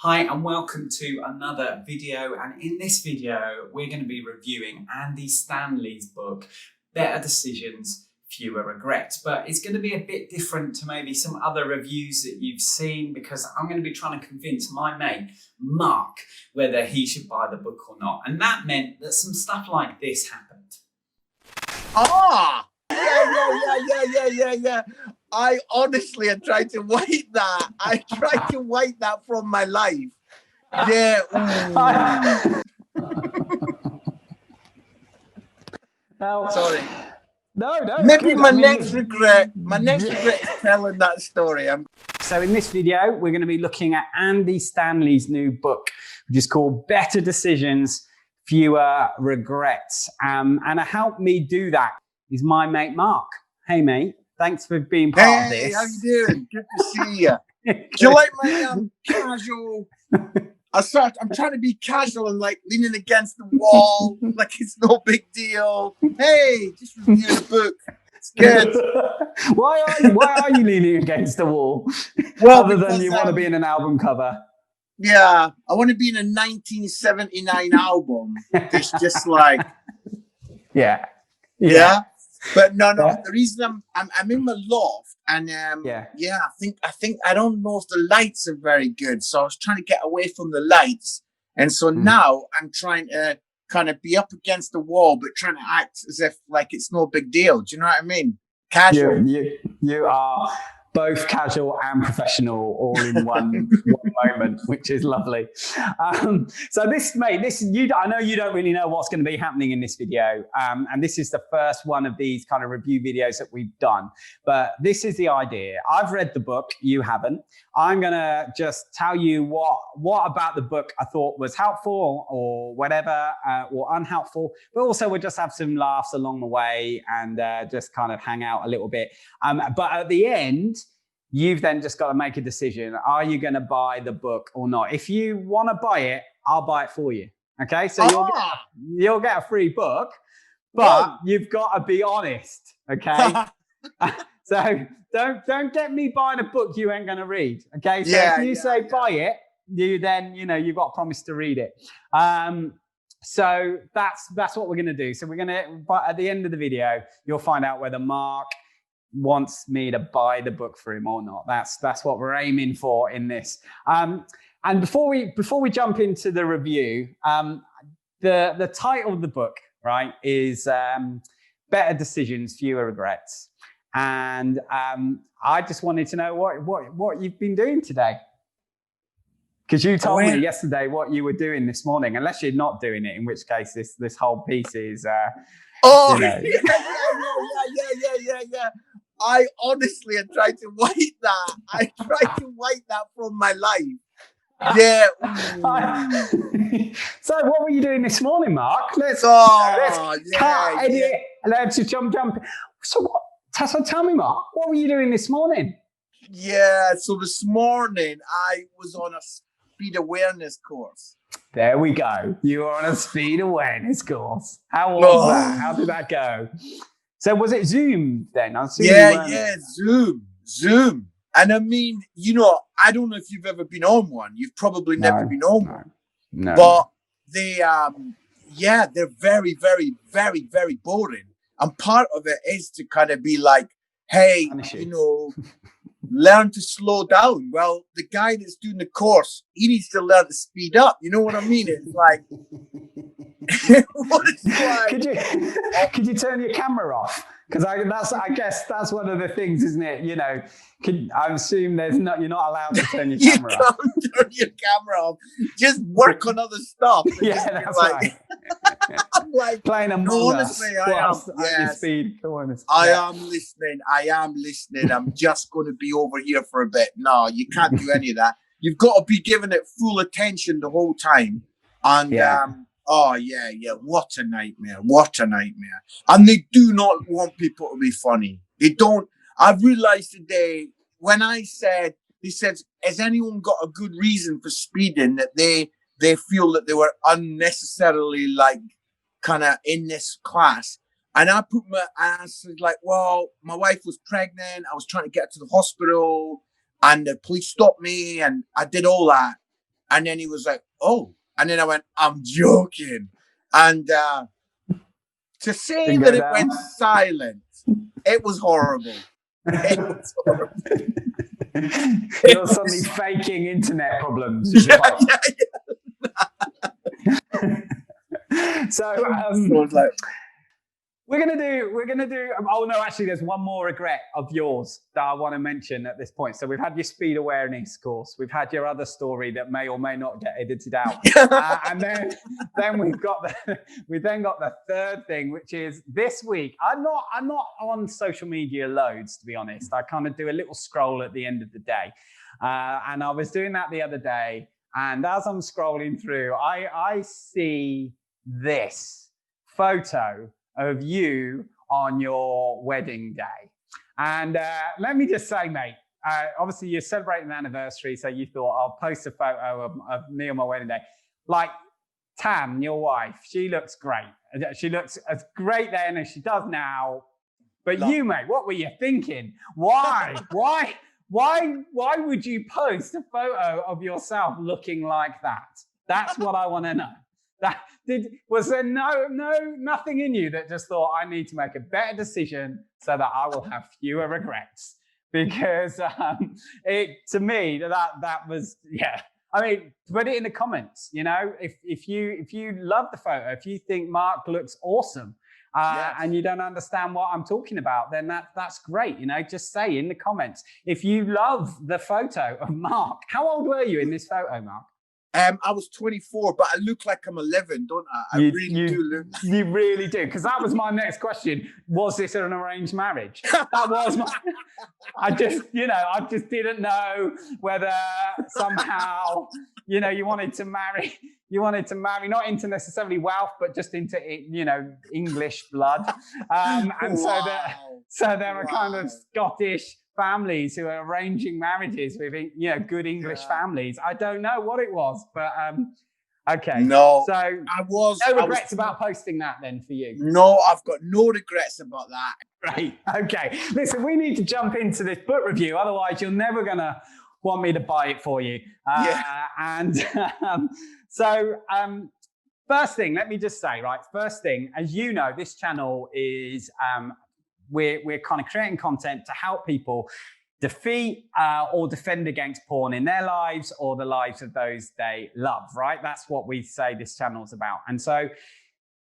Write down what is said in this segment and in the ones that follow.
Hi and welcome to another video, and in this video we're going to be reviewing Andy Stanley's book Better Decisions, Fewer Regrets. But it's going to be a bit different to maybe some other reviews that you've seen, because I'm going to be trying to convince my mate Mark whether he should buy the book or not, and that meant that some stuff like this happened. Yeah. I honestly had tried to wipe that. I tried to wipe that from my life. Yeah. Sorry. No. Maybe my next regret is telling that story. So in this video, we're going to be looking at Andy Stanley's new book, which is called Better Decisions, Fewer Regrets. And to help me do that is my mate Mark. Hey mate, thanks for being part of this. Hey, how you doing? Good to see you. Do you like my casual? I'm trying to be casual and like leaning against the wall, like it's no big deal. Hey, just review the book. It's good. Why are you leaning against the wall? Well, other than you want to be in an album cover. Yeah, I want to be in a 1979 album. It's just like, yeah. But no. The reason I'm in my loft, and I think I don't know if the lights are very good, so I was trying to get away from the lights, and so now I'm trying to kind of be up against the wall, but trying to act as if like it's no big deal. Do you know what I mean? Casual. You are both casual and professional all in one moment, which is lovely. So I know you don't really know what's going to be happening in this video. And this is the first one of these kind of review videos that we've done. But this is the idea. I've read the book, you haven't. I'm going to just tell you what about the book I thought was helpful or whatever, or unhelpful. But also we'll just have some laughs along the way and just kind of hang out a little bit. But at the end, you've then just got to make a decision. Are you going to buy the book or not? If you want to buy it, I'll buy it for you. Okay, so you'll get a free book, but you've got to be honest. Okay, so don't get me buying a book you ain't going to read. Okay, so if you say buy it, you've got to promise to read it. So that's what we're going to do. So but at the end of the video, you'll find out whether Mark wants me to buy the book for him or not. That's what we're aiming for in this. And before we jump into the review, the title of the book, right, is Better Decisions, Fewer Regrets. And I just wanted to know what you've been doing today. Because you told me yesterday what you were doing this morning, unless you're not doing it, in which case this whole piece is yeah. I honestly had tried to wipe that. I tried to wipe that from my life. Yeah. So what were you doing this morning, Mark? Let's jump. So tell me, Mark, what were you doing this morning? Yeah, so this morning I was on a speed awareness course. There we go. You were on a speed awareness course. How was that? How did that go? So was it Zoom then? Zoom. And I mean, I don't know if you've ever been on one. You've probably never been on one. No. But they're very, very, very, very boring. And part of it is to kind of be like, hey, learn to slow down. Well, the guy that's doing the course, he needs to learn to speed up. You know what I mean? It's like, could you turn your camera off? Because I guess that's one of the things, isn't it? I assume you're not allowed to turn your camera off. You can't turn your camera off. Just work on other stuff. Yeah, that's right. I'm like playing Among Us. I am listening. I'm just going to be over here for a bit. No, you can't do any of that. You've got to be giving it full attention the whole time. And what a nightmare. And they do not want people to be funny. They don't. I've realized today when they said, has anyone got a good reason for speeding, that they feel that they were unnecessarily like kind of in this class. And I said like, well, my wife was pregnant. I was trying to get to the hospital and the police stopped me and I did all that. And then he was like, oh. And then I went, I'm joking. And to say that it went silent, it was horrible. It was horrible. You're suddenly faking internet problems. Yeah. So we're gonna do. Oh no, actually, there's one more regret of yours that I want to mention at this point. So we've had your speed awareness course, we've had your other story that may or may not get edited out, and then we've got the third thing, which is this week. I'm not on social media loads, to be honest. I kind of do a little scroll at the end of the day, and I was doing that the other day, and as I'm scrolling through, I see this photo of you on your wedding day. And let me just say, mate, obviously you're celebrating an anniversary, so you thought I'll post a photo of me on my wedding day. Like Tam, your wife, she looks great. She looks as great then as she does now. But you, mate, what were you thinking? Why? Why would you post a photo of yourself looking like that? That's what I want to know. Was there nothing in you that just thought, I need to make a better decision so that I will have fewer regrets? Because to me that was, yeah. I mean, put it in the comments. You know, if you love the photo, if you think Mark looks awesome, yes, and you don't understand what I'm talking about, then that's great. You know, just say in the comments if you love the photo of Mark. How old were you in this photo, Mark? I was 24, but I look like I'm 11, don't I? I really do look. You really do, because that was my next question. Was this an arranged marriage? That was my. I just didn't know whether somehow, you wanted to marry. You wanted to marry not into necessarily wealth, but just into English blood, and wow. so there are kind of Scottish families who are arranging marriages with good English families. I don't know what it was, but okay. No, so no regrets about posting that then for you. No, I've got no regrets about that. Right. Okay. Listen, we need to jump into this book review, otherwise you're never gonna want me to buy it for you. And first thing, let me just say, right? First thing, as you know, this channel is we're kind of creating content to help people defeat or defend against porn in their lives or the lives of those they love, right? That's what we say this channel is about. And so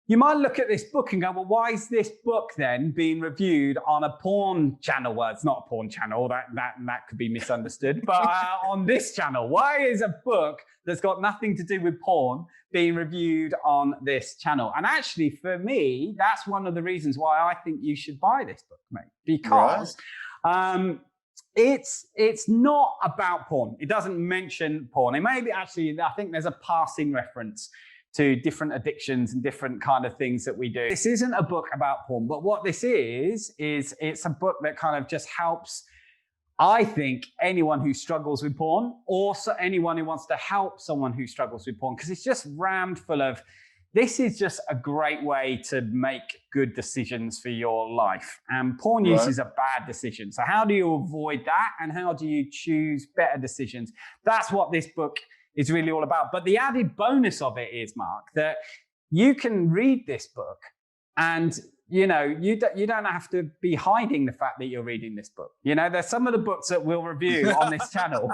you might look at this book and go, well, why is this book then being reviewed on a porn channel? Well, it's not a porn channel, that could be misunderstood. But on this channel, why is a book that's got nothing to do with porn being reviewed on this channel? And actually, for me, that's one of the reasons why I think you should buy this book, mate. Because it's not about porn. It doesn't mention porn. It may be actually, I think there's a passing reference to different addictions and different kind of things that we do. This isn't a book about porn, but what this is it's a book that kind of just helps, I think, anyone who struggles with porn, or anyone who wants to help someone who struggles with porn, because it's just rammed full of, this is just a great way to make good decisions for your life. And porn use is a bad decision. So how do you avoid that? And how do you choose better decisions? That's what this book is really all about. But the added bonus of it is, Mark, that you can read this book and you don't have to be hiding the fact that you're reading this book. There's some of the books that we'll review on this channel.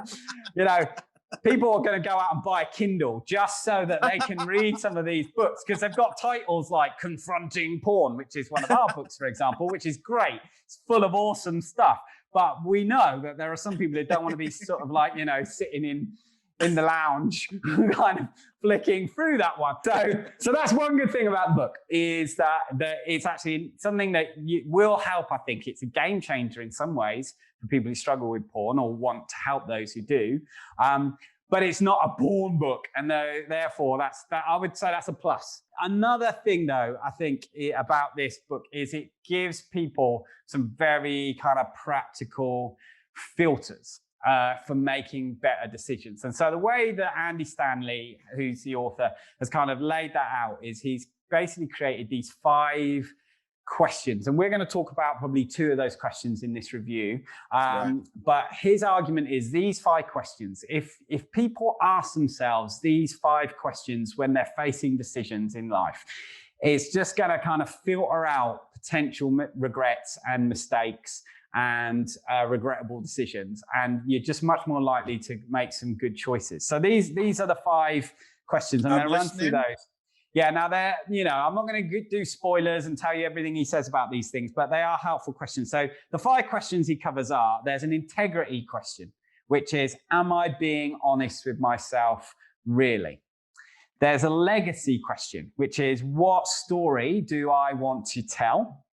People are going to go out and buy a Kindle just so that they can read some of these books, because they've got titles like Confronting Porn, which is one of our books, for example, which is great. It's full of awesome stuff. But we know that there are some people who don't want to be sort of like, sitting in the lounge kind of flicking through that one. So that's one good thing about the book, is that it's actually something that will help. I think it's a game changer in some ways for people who struggle with porn or want to help those who do. But it's not a porn book, and therefore I would say that's a plus. Another thing, though, I think about this book is it gives people some very kind of practical filters for making better decisions. And so the way that Andy Stanley, who's the author, has kind of laid that out is he's basically created these 5 questions, and we're going to talk about probably 2 of those questions in this review. But his argument is these 5 questions. If people ask themselves these 5 questions when they're facing decisions in life, it's just going to kind of filter out potential regrets and mistakes and regrettable decisions, and you're just much more likely to make some good choices. So these are the 5 questions. I'm going to run through those. Yeah, now they're, I'm not going to do spoilers and tell you everything he says about these things, but they are helpful questions. So the 5 questions he covers are, there's an integrity question, which is, am I being honest with myself, really? There's a legacy question, which is, what story do I want to tell?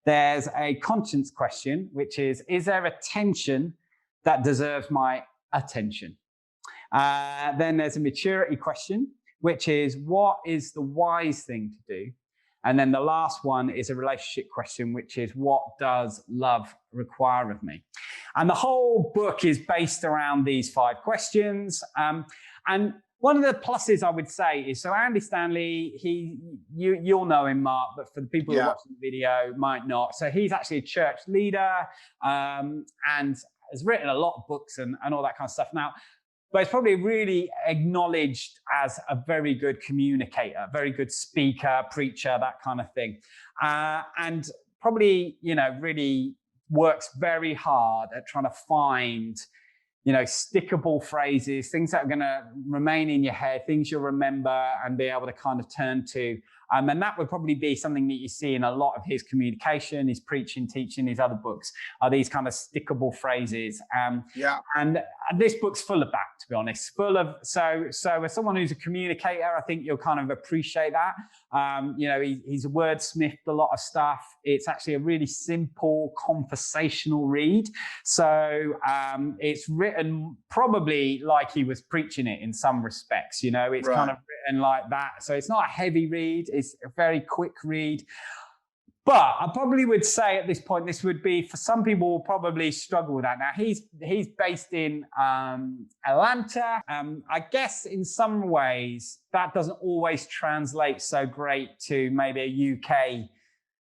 There's a conscience question, which is there a tension that deserves my attention? Then there's a maturity question, which is, what is the wise thing to do? And then the last one is a relationship question, which is, what does love require of me? And the whole book is based around these 5 questions. And one of the pluses I would say is, so Andy Stanley, you'll know him, Mark, but for the people who are watching the video might not. So he's actually a church leader and has written a lot of books and all that kind of stuff. Now, but he's probably really acknowledged as a very good communicator, very good speaker, preacher, that kind of thing. And probably, really works very hard at trying to find, stickable phrases, things that are going to remain in your head, things you'll remember and be able to kind of turn to. And that would probably be something that you see in a lot of his communication, his preaching, teaching, his other books, are these kind of stickable phrases. And this book's full of that, to be honest, so as someone who's a communicator, I think you'll kind of appreciate that. He's wordsmithed a lot of stuff. It's actually a really simple conversational read. So it's written probably like he was preaching it in some respects, it's kind of written like that. So it's not a heavy read. It's a very quick read. But I probably would say at this point, this would be, for some people, will probably struggle with that. Now, he's based in Atlanta. I guess in some ways, that doesn't always translate so great to maybe a UK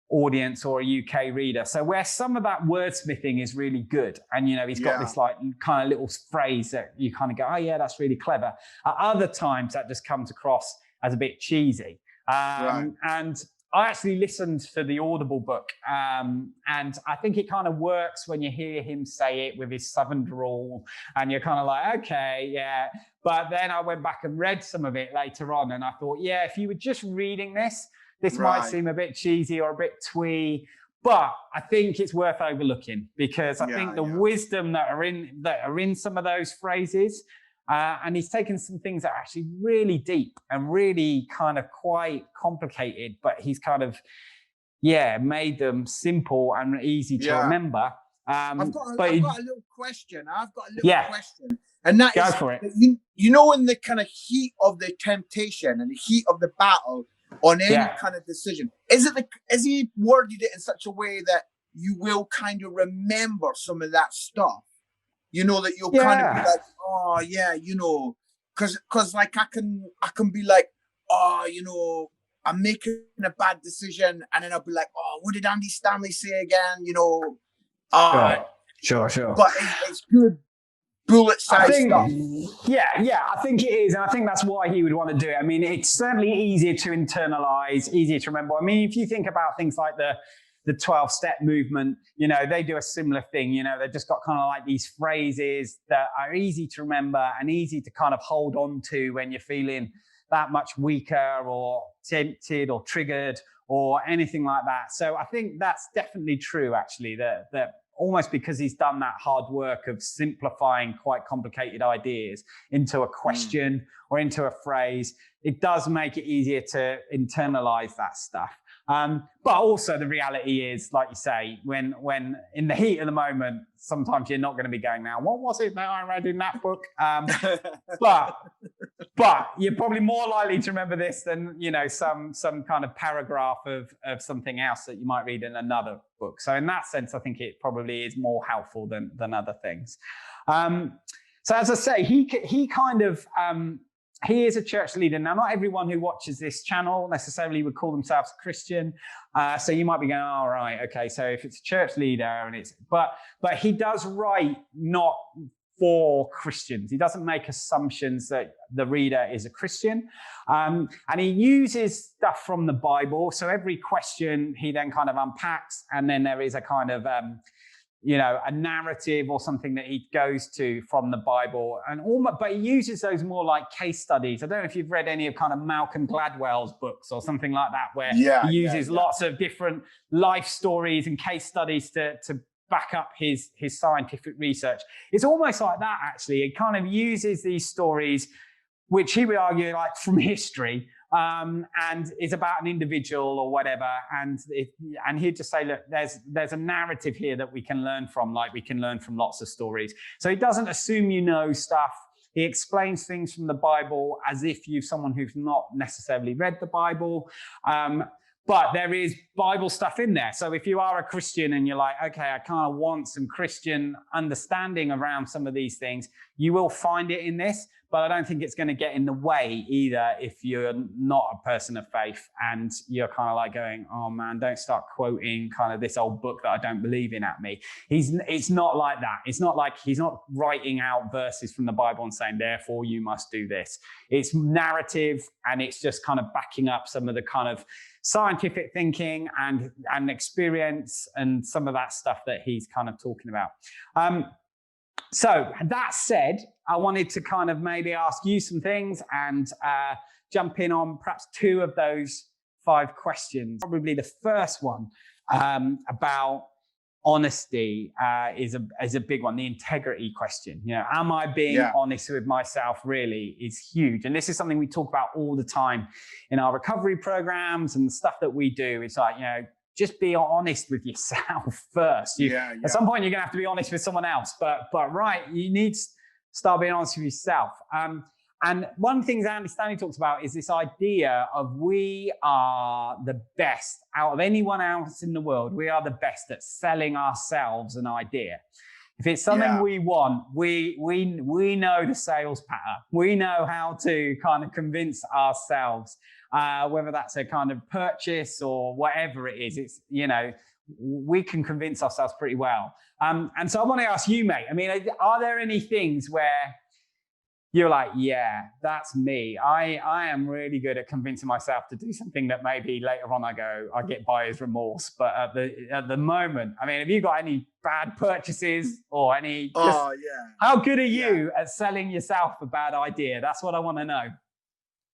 audience or a UK reader. So where some of that wordsmithing is really good, and he's got this like kind of little phrase that you kind of go, oh yeah, that's really clever. At other times, that just comes across as a bit cheesy. And I actually listened to the Audible book, and I think it kind of works when you hear him say it with his southern drawl, and you're kind of like, okay, yeah. But then I went back and read some of it later on, and I thought, yeah, if you were just reading this might seem a bit cheesy or a bit twee, but I think it's worth overlooking, because I think the wisdom that are in some of those phrases. And he's taken some things that are actually really deep and really kind of quite complicated, but he's kind of, made them simple and easy to remember. I've got a little question. And that Go is, for it. in the kind of heat of the temptation and the heat of the battle on any kind of decision, has he worded it in such a way that you will kind of remember some of that stuff? That you'll kind of be like, oh yeah, because like I can be like, oh, I'm making a bad decision, and then I'll be like, oh, what did Andy Stanley say again? Sure. But it's good bullet-sized stuff. Yeah, I think it is, and I think that's why he would want to do it. I mean, it's certainly easier to internalize, easier to remember. I mean, if you think about things like the 12-step movement, they do a similar thing. They've just got kind of like these phrases that are easy to remember and easy to kind of hold on to when you're feeling that much weaker or tempted or triggered or anything like that. So I think that's definitely true, actually, that almost because he's done that hard work of simplifying quite complicated ideas into a question or into a phrase, it does make it easier to internalize that stuff. But also the reality is, like you say, when in the heat of the moment, sometimes you're not going to be going, now, what was it that I read in that book? But you're probably more likely to remember this than, some kind of paragraph of something else that you might read in another book. So in that sense, I think it probably is more helpful than other things. So as I say, he kind of he is a church leader. Now, not everyone who watches this channel necessarily would call themselves a Christian. So you might be going, all right, okay, so if it's a church leader and but he does write not for Christians. He doesn't make assumptions that the reader is a Christian. And he uses stuff from the Bible. So every question he then kind of unpacks, and then there is a kind of, a narrative or something that he goes to from the Bible, but he uses those more like case studies. I don't know if you've read any of kind of Malcolm Gladwell's books or something like that, where he uses lots of different life stories and case studies to back up his scientific research. It's almost like that, actually. It kind of uses these stories, which he would argue like from history, and is about an individual or whatever, and he'd just say, look, there's a narrative here that we can learn from, like we can learn from lots of stories. So he doesn't assume you know stuff. He explains things from the Bible as if you're someone who's not necessarily read the Bible. But there is Bible stuff in there. So if you are a Christian and you're like, okay, I kind of want some Christian understanding around some of these things, you will find it in this. But I don't think it's going to get in the way either if you're not a person of faith and you're kind of like going, oh man, don't start quoting kind of this old book that I don't believe in at me. It's not like that. It's not like he's not writing out verses from the Bible and saying, therefore you must do this. It's narrative, and it's just kind of backing up some of the kind of scientific thinking and experience and some of that stuff that he's kind of talking about. So that said, I wanted to kind of maybe ask you some things and jump in on perhaps 2 of those 5 questions. Probably the first one about honesty is a big one, the integrity question. You know, am I being honest with myself really is huge. And this is something we talk about all the time in our recovery programs and the stuff that we do. It's like, just be honest with yourself first. At some point, you're going to have to be honest with someone else. But right, you need to start being honest with yourself. And one of the things Andy Stanley talks about is this idea of we are the best out of anyone else in the world. We are the best at selling ourselves an idea. If it's something we want, we know the sales pattern. We know how to kind of convince ourselves, whether that's a kind of purchase or whatever it is. It's, we can convince ourselves pretty well. And so I want to ask you, mate, I mean, are there any things where you're like, yeah, that's me. I am really good at convincing myself to do something that maybe later on I get buyer's remorse. But at the moment, I mean, have you got any bad purchases or any? How good are you at selling yourself a bad idea? That's what I want to know.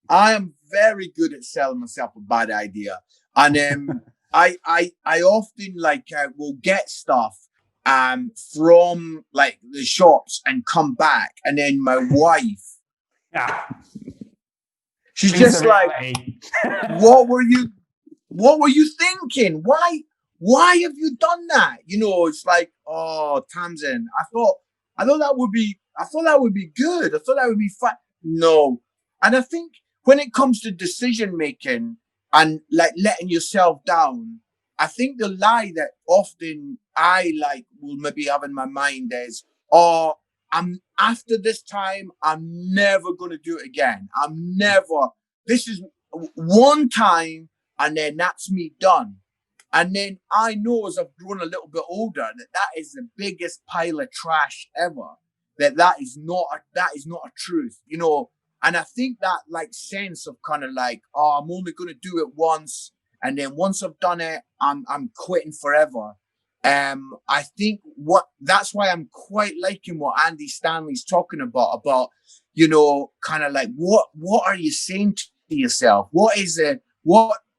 I am very good at selling myself a bad idea, and I often will get stuff from like the shops and come back, and then my wife, she's just like, what were you thinking? Why have you done that? It's like, oh, Tamsin, I thought that would be good. I thought that would be fun. No. And I think when it comes to decision making and like letting yourself down, I think the lie that often I will maybe have in my mind is, I'm after this time, I'm never going to do it again. This is one time and then that's me done. And then I know as I've grown a little bit older that is the biggest pile of trash ever. That is not a truth, And I think that sense of kind of I'm only going to do it once. And then once I've done it, I'm quitting forever. I think that's why I'm quite liking what Andy Stanley's talking about, kind of like, what are you saying to yourself? What is it?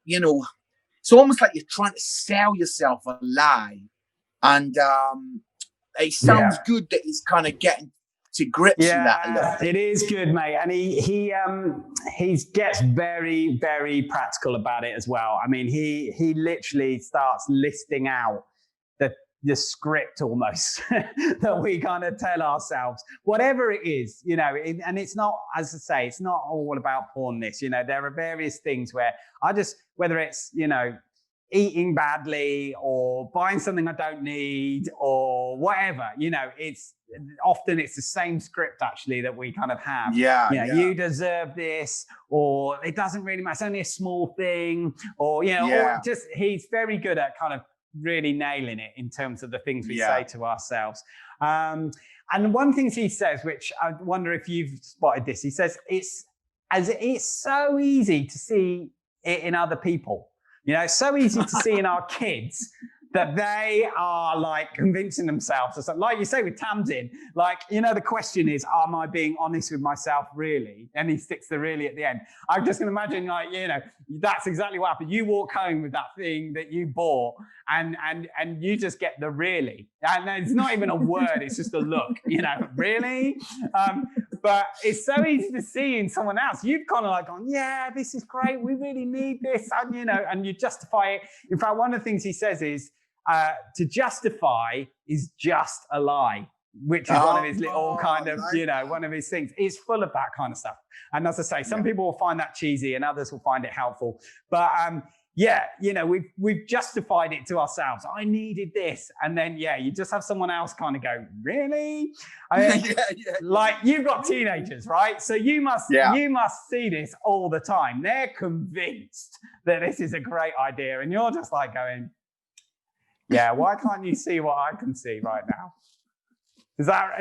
It's almost like you're trying to sell yourself a lie. And it sounds good that he's kind of getting to grips with that a little bit. It is good, mate, and he gets very, very practical about it as well. I mean, he literally starts listing out the script almost that we kind of tell ourselves, whatever it is, and it's not, as I say, it's not all about porn. There are various things where whether it's eating badly or buying something I don't need or whatever, it's the same script actually that we kind of have. You deserve this, or it doesn't really matter, it's only a small thing, or or just, he's very good at kind of really nailing it in terms of the things we say to ourselves. And one thing he says, which I wonder if you've spotted this, he says it's so easy to see it in other people. It's so easy to see in our kids that they are like convincing themselves, or something. Like you say with Tamsin, like, the question is, am I being honest with myself really? And he sticks the really at the end. I just can imagine, like, that's exactly what happened. You walk home with that thing that you bought and you just get the really. And it's not even a word, it's just a look, really? But it's so easy to see in someone else. You've kind of like gone, yeah, this is great. We really need this. And, and you justify it. In fact, one of the things he says is, to justify is just a lie, which is one of his little kind of, one of his things. It's full of that kind of stuff. And as I say, some people will find that cheesy and others will find it helpful. But we've justified it to ourselves. I needed this. And then, you just have someone else kind of go, really? Like, you've got teenagers, right? So you must see this all the time. They're convinced that this is a great idea. And you're just like going, yeah, why can't you see what I can see right now? Is that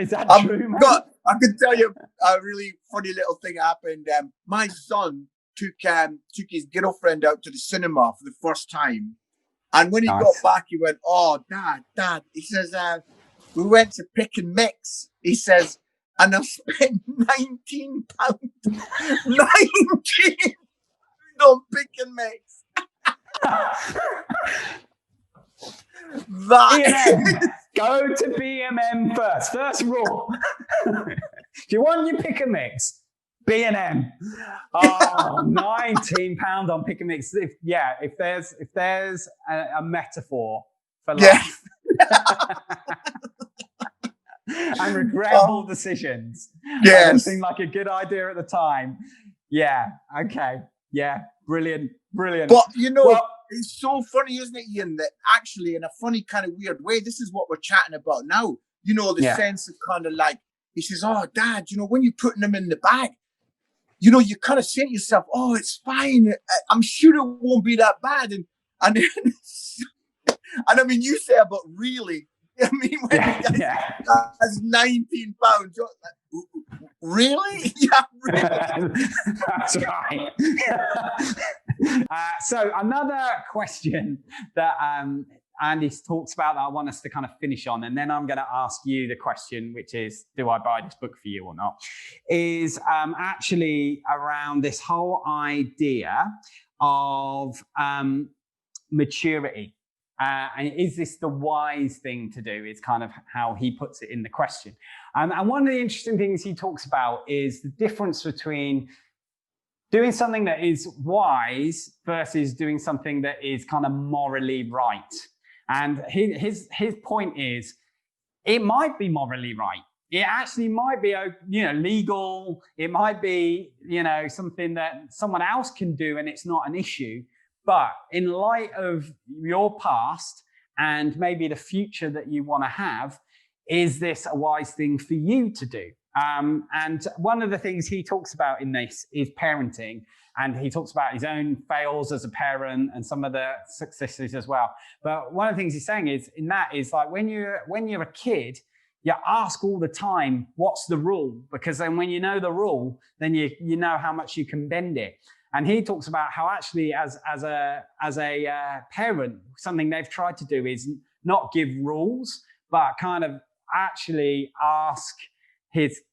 true, man? I could tell you a really funny little thing happened. My son took his girlfriend out to the cinema for the first time. And when he got back, he went, "Oh, Dad." He says, we went to Pick and Mix. He says, and I spent £19. 19 on Pick and Mix. B&M. Go to B&M first. First rule. Do you want your Pick and Mix? B&M. Oh, £19 on Pick and Mix. If there's a metaphor for life and regretful decisions, that seemed like a good idea at the time. Yeah. Okay. Yeah. Brilliant. But it's so funny, isn't it, Ian, that actually in a funny kind of weird way, this is what we're chatting about now. The sense of kind of like, he says, "Oh, Dad, when you're putting them in the bag, you kind of say to yourself, oh, it's fine. I'm sure it won't be that bad." And I mean, you say about really, I mean, when that's £19, really? Yeah, really. That's right. So another question that Andy talks about that I want us to kind of finish on, and then I'm going to ask you the question, which is, do I buy this book for you or not, is actually around this whole idea of maturity. And is this the wise thing to do, is kind of how he puts it in the question. And one of the interesting things he talks about is the difference between doing something that is wise versus doing something that is kind of morally right. And his point is, it might be morally right. It actually might be, legal. It might be, something that someone else can do and it's not an issue. But in light of your past and maybe the future that you want to have, is this a wise thing for you to do? And one of the things he talks about in this is parenting. And he talks about his own fails as a parent and some of the successes as well. But one of the things he's saying is like when you're a kid, you ask all the time, what's the rule? Because then when you know the rule, then you know how much you can bend it. And he talks about how actually as a parent, something they've tried to do is not give rules, but kind of actually ask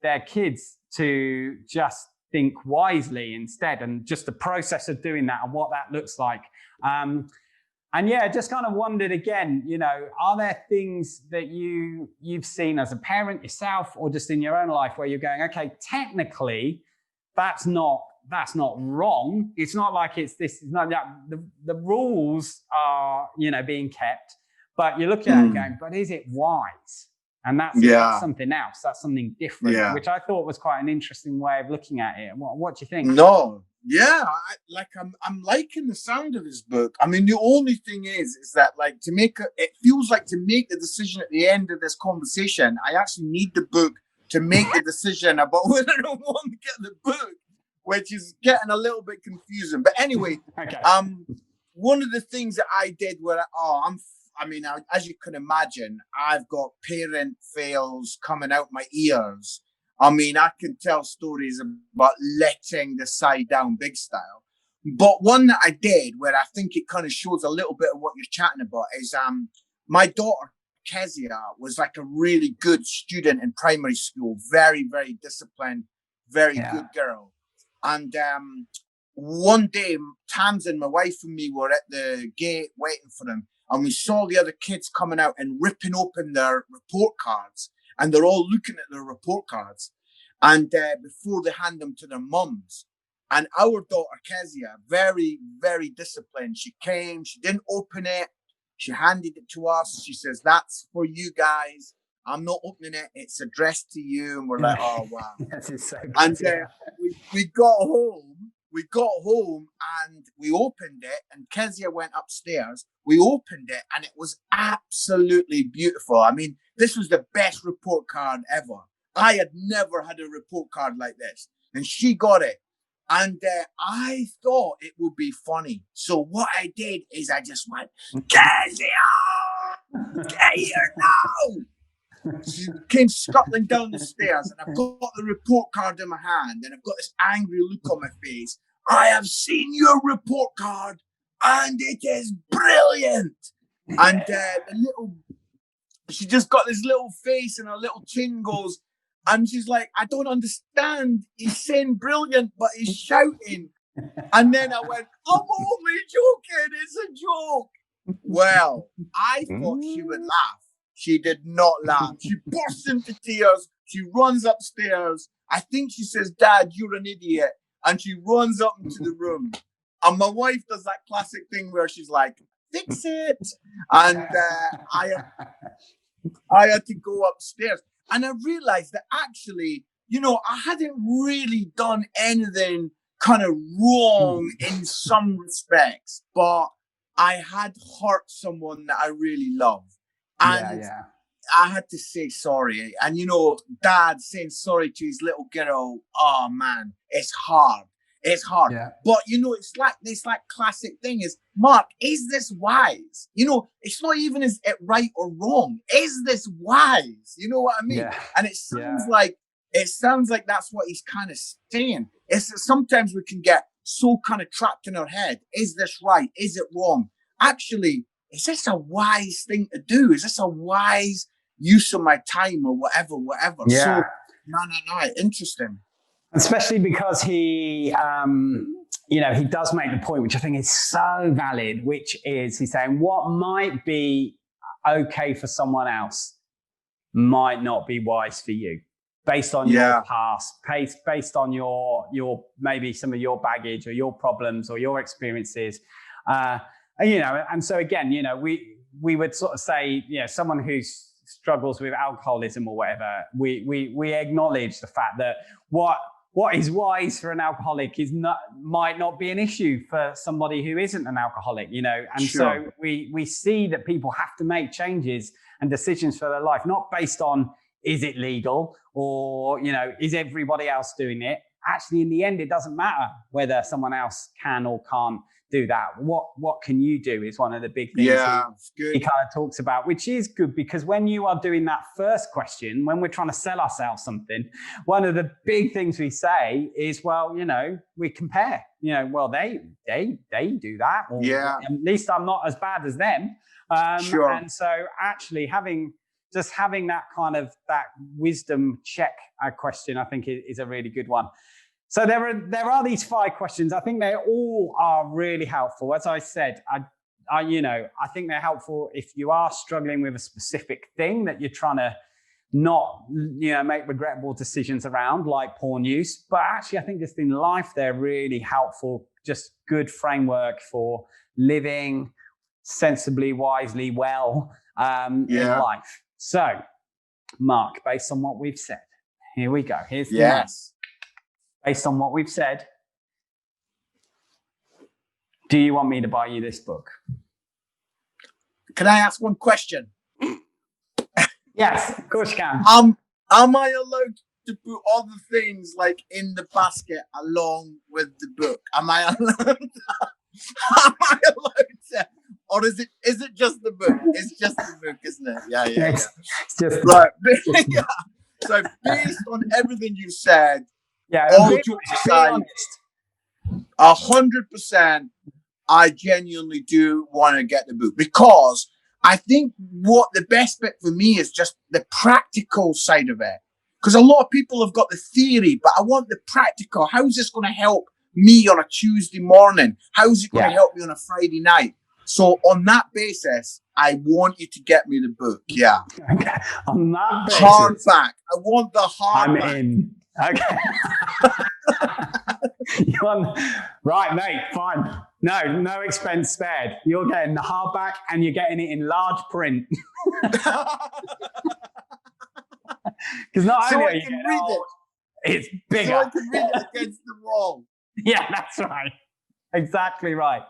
their kids to just think wisely instead, and just the process of doing that and what that looks like. Just kind of wondered again, are there things that you've seen as a parent yourself or just in your own life where you're going, okay, technically that's not wrong. It's not like it's not that the rules are, being kept, but you're looking at it going, but is it wise? And that's something else. That's something different, which I thought was quite an interesting way of looking at it. What do you think? No, Yeah, I'm liking the sound of his book. I mean, the only thing is that like it feels like to make the decision at the end of this conversation, I actually need the book to make the decision about whether I want to get the book, which is getting a little bit confusing. But anyway, Okay. One of the things that I did as you can imagine, I've got parent fails coming out my ears. I mean, I can tell stories about letting the side down big style. But one that I did where I think it kind of shows a little bit of what you're chatting about is my daughter, Kezia, was like a really good student in primary school. Very, very disciplined, very good girl. And one day, Tamsin, my wife and me were at the gate waiting for them. And we saw the other kids coming out and ripping open their report cards. And they're all looking at their report cards. And before they hand them to their mums. And our daughter, Kezia, very, very disciplined. She came, she didn't open it. She handed it to us. She says, "That's for you guys. I'm not opening it. It's addressed to you." And we're like, "Oh, wow." That is so good. And we got home. We got home and we opened it, and Kezia went upstairs. We opened it and it was absolutely beautiful. I mean, this was the best report card ever. I had never had a report card like this. And she got it. And I thought it would be funny. So what I did is I just went, "Kezia, get here now." She came scuttling down the stairs, and I've got the report card in my hand, and I've got this angry look on my face. "I have seen your report card, and it is brilliant." And she just got this little face, and her little chin goes, and she's like, "I don't understand. He's saying brilliant, but he's shouting." And then I went, "I'm only joking. It's a joke." Well, I thought she would laugh. She did not laugh. She bursts into tears. She runs upstairs. I think she says, "Dad, you're an idiot." And she runs up into the room. And my wife does that classic thing where she's like, "Fix it." And I had to go upstairs. And I realized that actually, I hadn't really done anything kind of wrong in some respects, but I had hurt someone that I really love. And I had to say sorry. And, Dad saying sorry to his little girl, oh, man, it's hard. It's hard. Yeah. But, it's like this classic thing is, Mark, is this wise? It's not even is it right or wrong. Is this wise? You know what I mean? Yeah. And it sounds like that's what he's kind of saying. It's that sometimes we can get so kind of trapped in our head. Is this right? Is it wrong? Actually, is this a wise thing to do? Is this a wise use of my time or whatever? Yeah. So, no, interesting. Especially because he does make the point, which I think is so valid, which is he's saying what might be okay for someone else might not be wise for you based on your past, based on your maybe some of your baggage or your problems or your experiences. And so again, we would sort of say, someone who struggles with alcoholism or whatever, we acknowledge the fact that what is wise for an alcoholic might not be an issue for somebody who isn't an alcoholic, and so we see that people have to make changes and decisions for their life, not based on is it legal or, is everybody else doing it? Actually, in the end, it doesn't matter whether someone else can or can't do that. What can you do is one of the big things he kind of talks about, which is good because when you are doing that first question, when we're trying to sell ourselves something, one of the big things we say is, well, we compare, well, they do that. Or, at least I'm not as bad as them. And so actually having that kind of that wisdom check question, I think is a really good one. So there are these 5 questions. I think they all are really helpful. As I said, I think they're helpful if you are struggling with a specific thing that you're trying to not, make regrettable decisions around, like porn use. But actually, I think just in life, they're really helpful. Just good framework for living sensibly, wisely, well in life. So, Mark, based on what we've said, here we go. Here's the next. Based on what we've said, Do you want me to buy you this book? Can I ask one question? Yes, of course you can. Am I allowed to put other things like in the basket along with the book? Am I allowed? Am I allowed to? Or is it just the book? It's just the book, isn't it? Yeah. It's just right. Yeah. So based on everything you said, all jokes aside, 100%, I genuinely do want to get the book, because I think what the best bit for me is just the practical side of it. Because a lot of people have got the theory, but I want the practical. How's this going to help me on a Tuesday morning? How's it going to help me on a Friday night? So on that basis, I want you to get me the book. Yeah. Okay. On that basis. Hardback. I want the hardback. I'm in. Okay. Right, mate, fine. No expense spared. You're getting the hardback and you're getting it in large print. Because not only are you getting old, it's bigger. So I can read it against the wall. Yeah, that's right. Exactly right.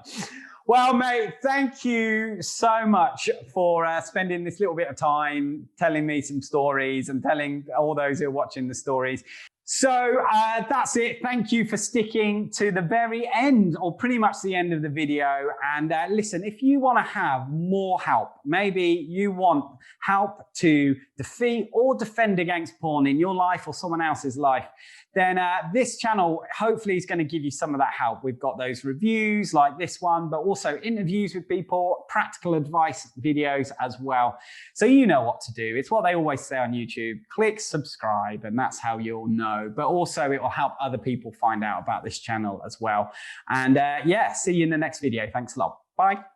Well, mate, thank you so much for spending this little bit of time telling me some stories and telling all those who are watching the stories. So that's it. Thank you for sticking to the very end, or pretty much the end of the video. And listen, if you want to have more help, maybe you want help to defeat or defend against porn in your life or someone else's life, then this channel hopefully is going to give you some of that help. We've got those reviews like this one, but also interviews with people, practical advice videos as well. So you know what to do. It's what they always say on YouTube. Click subscribe, and that's how you'll know. But also it will help other people find out about this channel as well. And yeah, see you in the next video. Thanks a lot. Bye.